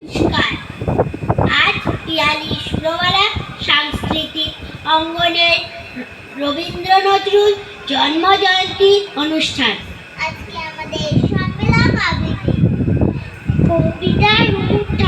নমস্কার। আজ পিয়ালি সুরবালা সাংস্কৃতিক অঙ্গনের রবীন্দ্র নজরুল জন্ম জয়ন্তী অনুষ্ঠান। আজকে আমাদের সম্মেলন আবৃত্তি কবিতার মুকুট